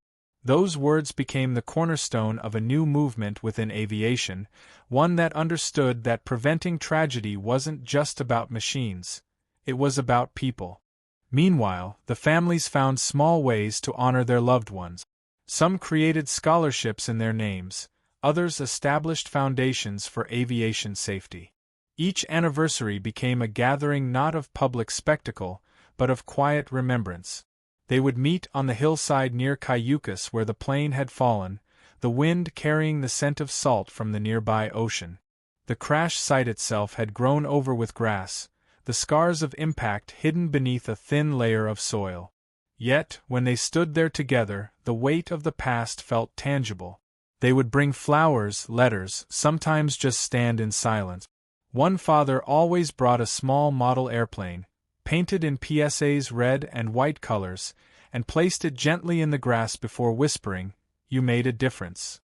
Those words became the cornerstone of a new movement within aviation, one that understood that preventing tragedy wasn't just about machines, it was about people. Meanwhile, the families found small ways to honor their loved ones. Some created scholarships in their names, others established foundations for aviation safety. Each anniversary became a gathering not of public spectacle, but of quiet remembrance. They would meet on the hillside near Cayucas where the plane had fallen, the wind carrying the scent of salt from the nearby ocean. The crash site itself had grown over with grass, the scars of impact hidden beneath a thin layer of soil. Yet, when they stood there together, the weight of the past felt tangible. They would bring flowers, letters, sometimes just stand in silence. One father always brought a small model airplane, painted in PSA's red and white colors, and placed it gently in the grass before whispering, "You made a difference."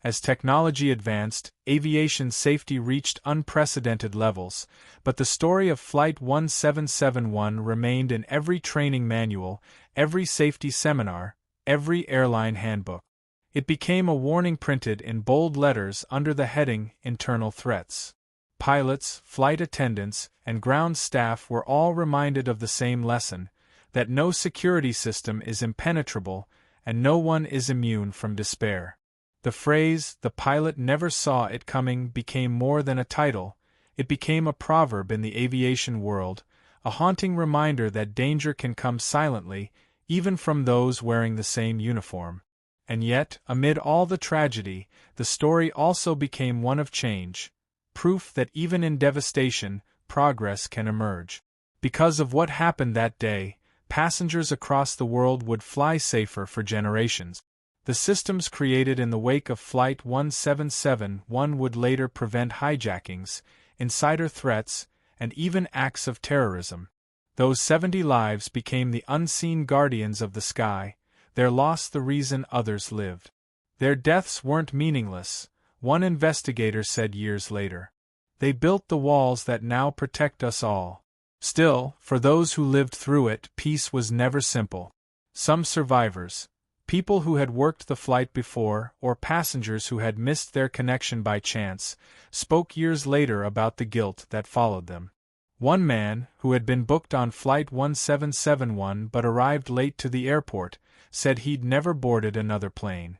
As technology advanced, aviation safety reached unprecedented levels, but the story of Flight 1771 remained in every training manual, every safety seminar, every airline handbook. It became a warning printed in bold letters under the heading Internal Threats. Pilots, flight attendants, and ground staff were all reminded of the same lesson, that no security system is impenetrable, and no one is immune from despair. The phrase, "the pilot never saw it coming," became more than a title, it became a proverb in the aviation world, a haunting reminder that danger can come silently, even from those wearing the same uniform. And yet, amid all the tragedy, the story also became one of change, proof that even in devastation, progress can emerge. Because of what happened that day, passengers across the world would fly safer for generations. The systems created in the wake of Flight 1771 would later prevent hijackings, insider threats, and even acts of terrorism. Those 70 lives became the unseen guardians of the sky, their loss the reason others lived. Their deaths weren't meaningless, one investigator said years later. They built the walls that now protect us all. Still, for those who lived through it, peace was never simple. Some survivors, people who had worked the flight before, or passengers who had missed their connection by chance, spoke years later about the guilt that followed them. One man, who had been booked on Flight 1771 but arrived late to the airport, said he'd never boarded another plane.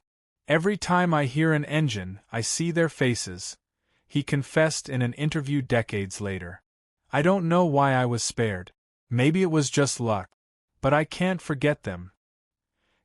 "Every time I hear an engine, I see their faces," he confessed in an interview decades later. "I don't know why I was spared. Maybe it was just luck. But I can't forget them."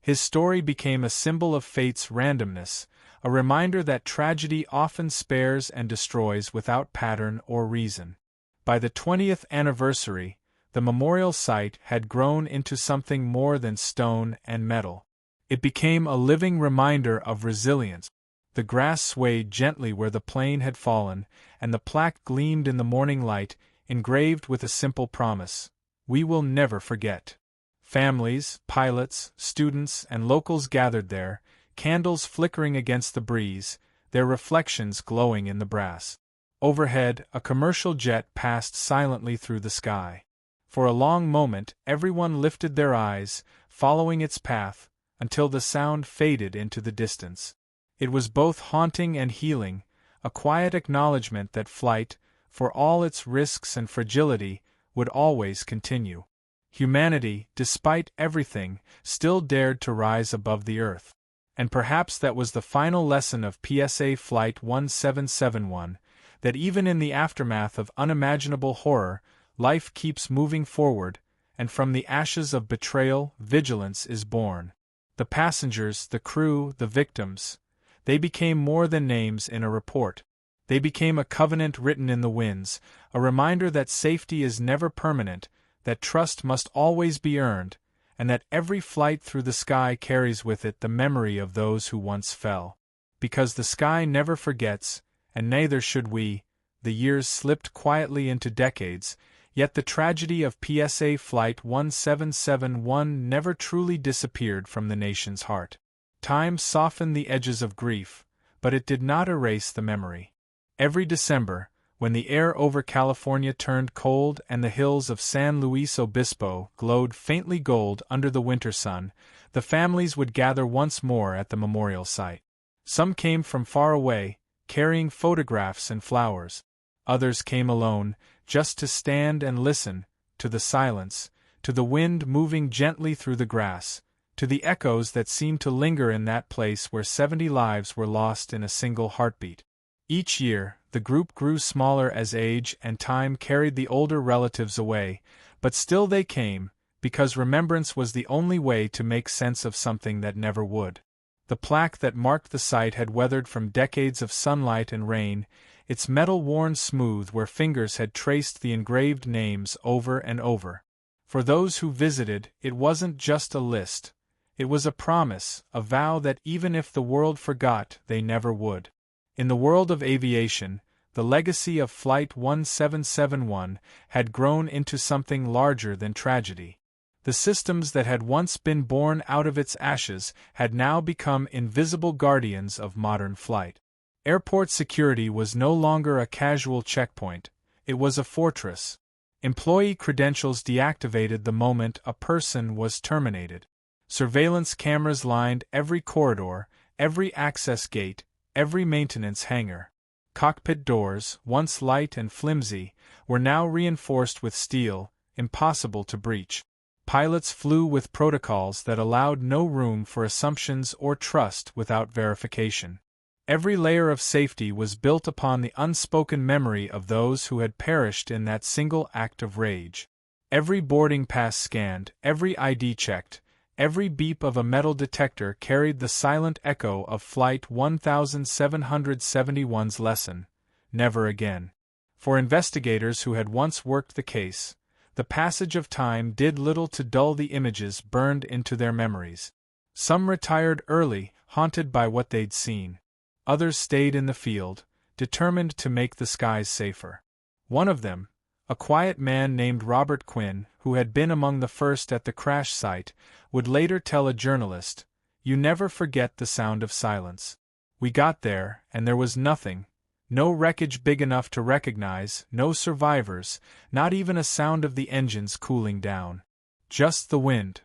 His story became a symbol of fate's randomness, a reminder that tragedy often spares and destroys without pattern or reason. By the 20th anniversary, the memorial site had grown into something more than stone and metal. It became a living reminder of resilience. The grass swayed gently where the plane had fallen, and the plaque gleamed in the morning light, engraved with a simple promise: "We will never forget." Families, pilots, students, and locals gathered there, candles flickering against the breeze, their reflections glowing in the brass. Overhead, a commercial jet passed silently through the sky. For a long moment, everyone lifted their eyes, following its path, until the sound faded into the distance. It was both haunting and healing, a quiet acknowledgement that flight, for all its risks and fragility, would always continue. Humanity, despite everything, still dared to rise above the earth. And perhaps that was the final lesson of PSA Flight 1771, that even in the aftermath of unimaginable horror, life keeps moving forward, and from the ashes of betrayal, vigilance is born. The passengers, the crew, the victims, they became more than names in a report. They became a covenant written in the winds, a reminder that safety is never permanent, that trust must always be earned, and that every flight through the sky carries with it the memory of those who once fell. Because the sky never forgets, and neither should we. The years slipped quietly into decades, yet the tragedy of PSA Flight 1771 never truly disappeared from the nation's heart. Time softened the edges of grief, but it did not erase the memory. Every December, when the air over California turned cold and the hills of San Luis Obispo glowed faintly gold under the winter sun, the families would gather once more at the memorial site. Some came from far away, carrying photographs and flowers. Others came alone, just to stand and listen, to the silence, to the wind moving gently through the grass, to the echoes that seemed to linger in that place where 70 lives were lost in a single heartbeat. Each year, the group grew smaller as age and time carried the older relatives away, but still they came, because remembrance was the only way to make sense of something that never would. The plaque that marked the site had weathered from decades of sunlight and rain, its metal worn smooth where fingers had traced the engraved names over and over. For those who visited, it wasn't just a list. It was a promise, a vow that even if the world forgot, they never would. In the world of aviation, the legacy of Flight 1771 had grown into something larger than tragedy. The systems that had once been born out of its ashes had now become invisible guardians of modern flight. Airport security was no longer a casual checkpoint, it was a fortress. Employee credentials deactivated the moment a person was terminated. Surveillance cameras lined every corridor, every access gate, every maintenance hangar. Cockpit doors, once light and flimsy, were now reinforced with steel, impossible to breach. Pilots flew with protocols that allowed no room for assumptions or trust without verification. Every layer of safety was built upon the unspoken memory of those who had perished in that single act of rage. Every boarding pass scanned, every ID checked, every beep of a metal detector carried the silent echo of Flight 1771's lesson: never again. For investigators who had once worked the case, the passage of time did little to dull the images burned into their memories. Some retired early, haunted by what they'd seen. Others stayed in the field, determined to make the skies safer. One of them, a quiet man named Robert Quinn, who had been among the first at the crash site, would later tell a journalist, "You never forget the sound of silence. We got there, and there was nothing, no wreckage big enough to recognize, no survivors, not even a sound of the engines cooling down. Just the wind."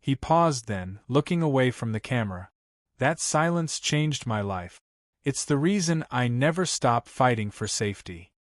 He paused then, looking away from the camera. "That silence changed my life. It's the reason I never stop fighting for safety."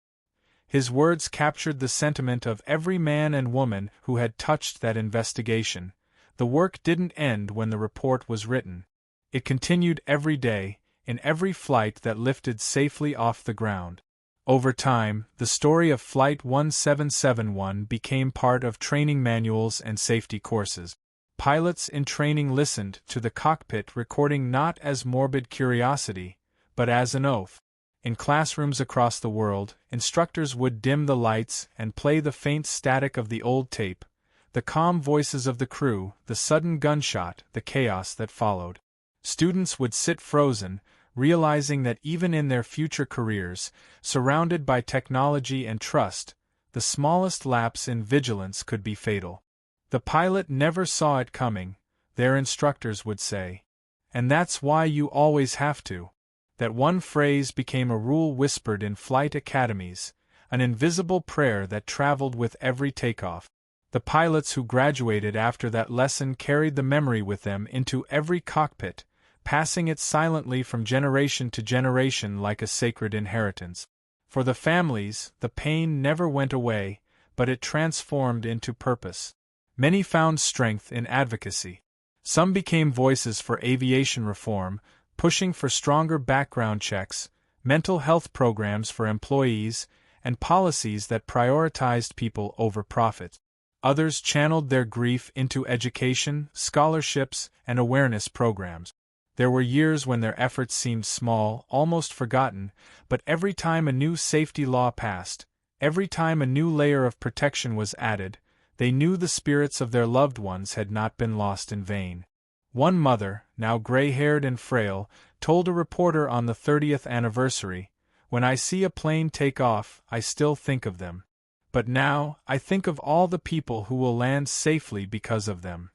His words captured the sentiment of every man and woman who had touched that investigation. The work didn't end when the report was written. It continued every day, in every flight that lifted safely off the ground. Over time, the story of Flight 1771 became part of training manuals and safety courses. Pilots in training listened to the cockpit recording not as morbid curiosity, but as an oath. In classrooms across the world, instructors would dim the lights and play the faint static of the old tape, the calm voices of the crew, the sudden gunshot, the chaos that followed. Students would sit frozen, realizing that even in their future careers, surrounded by technology and trust, the smallest lapse in vigilance could be fatal. The pilot never saw it coming, their instructors would say. And that's why you always have to. That one phrase became a rule whispered in flight academies, an invisible prayer that traveled with every takeoff. The pilots who graduated after that lesson carried the memory with them into every cockpit, passing it silently from generation to generation like a sacred inheritance. For the families, the pain never went away, but it transformed into purpose. Many found strength in advocacy. Some became voices for aviation reform, pushing for stronger background checks, mental health programs for employees, and policies that prioritized people over profit. Others channeled their grief into education, scholarships, and awareness programs. There were years when their efforts seemed small, almost forgotten, but every time a new safety law passed, every time a new layer of protection was added, they knew the spirits of their loved ones had not been lost in vain. One mother, now gray-haired and frail, told a reporter on the 30th anniversary, "When I see a plane take off, I still think of them. But now, I think of all the people who will land safely because of them."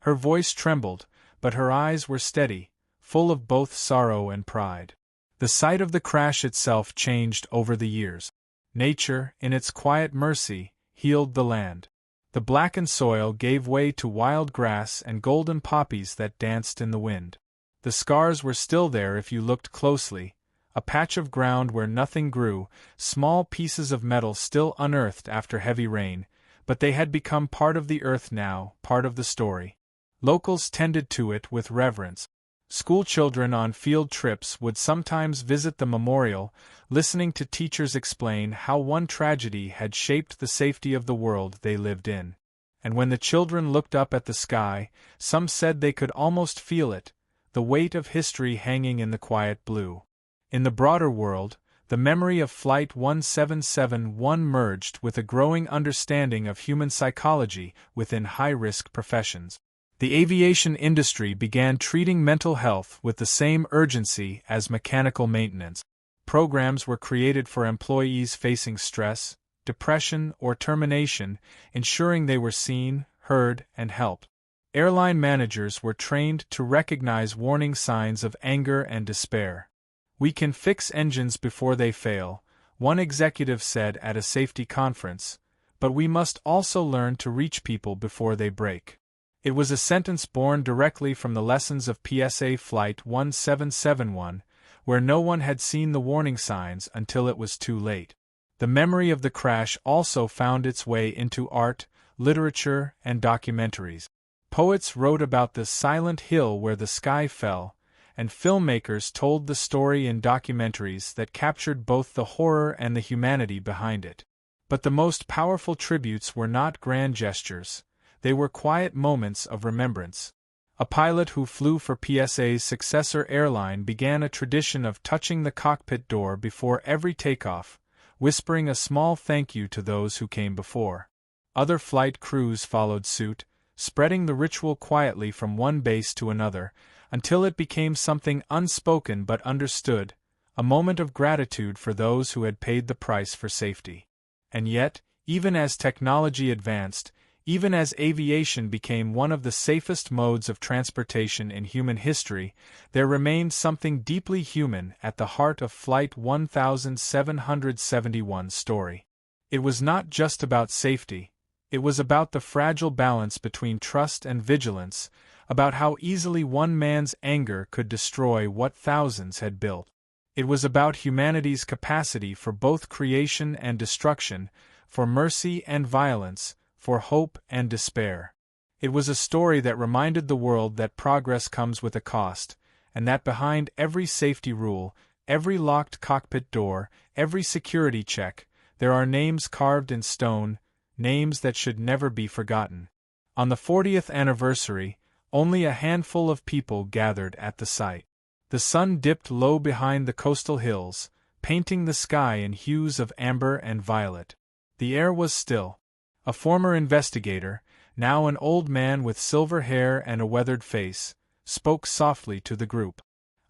Her voice trembled, but her eyes were steady, full of both sorrow and pride. The site of the crash itself changed over the years. Nature, in its quiet mercy, healed the land. The blackened soil gave way to wild grass and golden poppies that danced in the wind. The scars were still there if you looked closely, a patch of ground where nothing grew, small pieces of metal still unearthed after heavy rain, but they had become part of the earth now, part of the story. Locals tended to it with reverence. Schoolchildren on field trips would sometimes visit the memorial, listening to teachers explain how one tragedy had shaped the safety of the world they lived in. And when the children looked up at the sky, some said they could almost feel it, the weight of history hanging in the quiet blue. In the broader world, the memory of Flight 1771 merged with a growing understanding of human psychology within high-risk professions. The aviation industry began treating mental health with the same urgency as mechanical maintenance. Programs were created for employees facing stress, depression, or termination, ensuring they were seen, heard, and helped. Airline managers were trained to recognize warning signs of anger and despair. "We can fix engines before they fail," one executive said at a safety conference, "but we must also learn to reach people before they break." It was a sentence born directly from the lessons of PSA Flight 1771, where no one had seen the warning signs until it was too late. The memory of the crash also found its way into art, literature, and documentaries. Poets wrote about the silent hill where the sky fell, and filmmakers told the story in documentaries that captured both the horror and the humanity behind it. But the most powerful tributes were not grand gestures, they were quiet moments of remembrance. A pilot who flew for PSA's successor airline began a tradition of touching the cockpit door before every takeoff, whispering a small thank you to those who came before. Other flight crews followed suit, spreading the ritual quietly from one base to another, until it became something unspoken but understood, a moment of gratitude for those who had paid the price for safety. And yet, even as technology advanced, even as aviation became one of the safest modes of transportation in human history, there remained something deeply human at the heart of Flight 1771's story. It was not just about safety. It was about the fragile balance between trust and vigilance, about how easily one man's anger could destroy what thousands had built. It was about humanity's capacity for both creation and destruction, for mercy and violence, for hope and despair. It was a story that reminded the world that progress comes with a cost, and that behind every safety rule, every locked cockpit door, every security check, there are names carved in stone, names that should never be forgotten. On the 40th anniversary, only a handful of people gathered at the site. The sun dipped low behind the coastal hills, painting the sky in hues of amber and violet. The air was still. A former investigator, now an old man with silver hair and a weathered face, spoke softly to the group.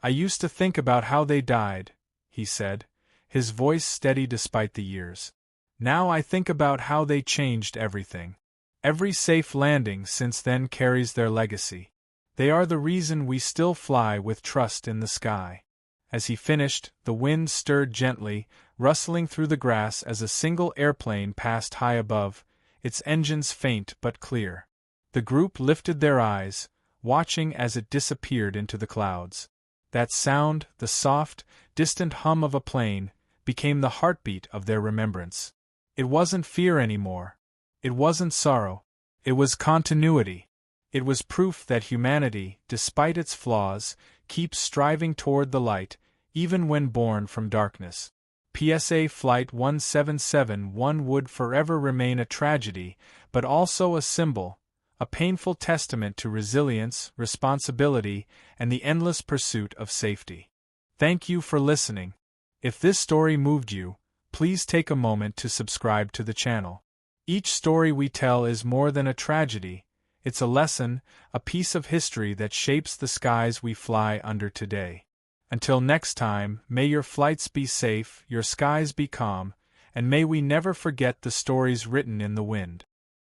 "I used to think about how they died," he said, his voice steady despite the years. "Now I think about how they changed everything. Every safe landing since then carries their legacy. They are the reason we still fly with trust in the sky." As he finished, the wind stirred gently, rustling through the grass as a single airplane passed high above, its engines faint but clear. The group lifted their eyes, watching as it disappeared into the clouds. That sound, the soft, distant hum of a plane, became the heartbeat of their remembrance. It wasn't fear anymore. It wasn't sorrow. It was continuity. It was proof that humanity, despite its flaws, keeps striving toward the light, even when born from darkness. PSA Flight 1771 would forever remain a tragedy, but also a symbol, a painful testament to resilience, responsibility, and the endless pursuit of safety. Thank you for listening. If this story moved you, please take a moment to subscribe to the channel. Each story we tell is more than a tragedy, it's a lesson, a piece of history that shapes the skies we fly under today. Until next time, may your flights be safe, your skies be calm, and may we never forget the stories written in the wind.